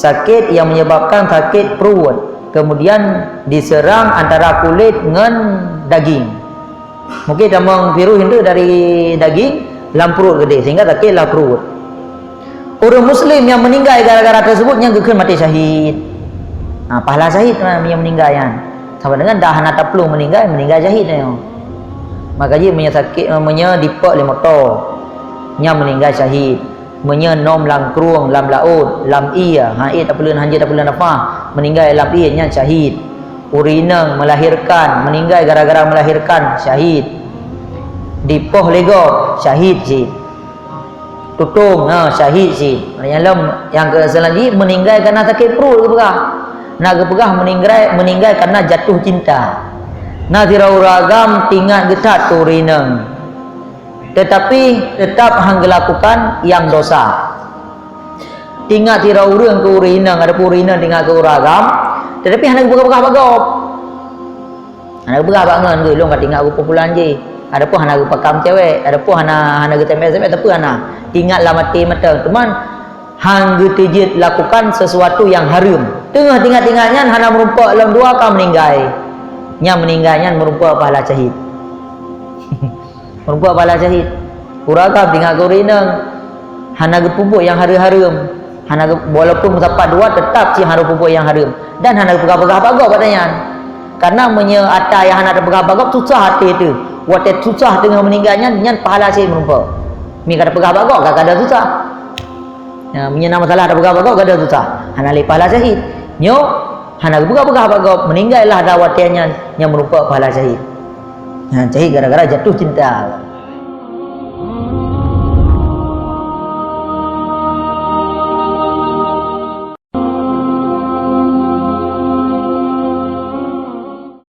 sakit yang menyebabkan sakit perut, kemudian diserang antara kulit dengan daging. Mungkin damang virus itu dari daging dalam perut gede sehingga sakitlah perut. Orang muslim yang meninggal gara-gara tersebut yang kekal mati syahid. Pahala syahid yang meninggal kan. Sama dengan dah hana tak perlu meninggal syahid ni. Maka dia sakit dipak le motor. Yang meninggal syahid. Nom lam kruang lam laut lam iya. Tak perlu hanja tak perlu nafah. Meninggal lam iya nya syahid. Urinang melahirkan, meninggal gara-gara melahirkan syahid. Dipoh lego syahid je. Tutung syahid je. Yang ke selanjutnya meninggal kerana sakit perut ke pegah. Nak ke pegah meninggal kerana jatuh cinta. Nak tirau ragam tinggal getat tu rinang. Tetapi tetap hang lakukan yang dosa. Tinggal tirau urang ke urinang, ada pun urinang tinggal ke ragam. Tetapi hang pegah-pegah bagop. Hang pegah bangun ke long kat tinggal rupa pulang je. Ada pun hang pakam cewek, ada pun hang ke tempat-tempat tapi hang tinggal lah mati mata. Teman hang getejit lakukan sesuatu yang haram. Tengah tinggal-tinggalnya hang merumpak dalam dua kau meninggal. Yang meninggalnya merumpak pahala syahid. Merumpak pahala syahid. Uragam tinggal ke urinang. Hang pupuk yang haram-haram. Walaupun musafat dua tetap si hang pupuk yang haram. Dan hang pegah-pegah bagop katanya. Karena atas yang hang pegah bagop susah hati tu. Waktu susah dengan meninggalnya nyan pahala syahid merumpak. Mi kada pegah bagop kada susah. Nama masalah ada pegah-pegah kada susah. Hang le pahala syahid. Nyo hang pegah-pegah bagop meninggallah dawatnya yang merumpak pahala syahid. Syahid gara-gara jatuh cinta.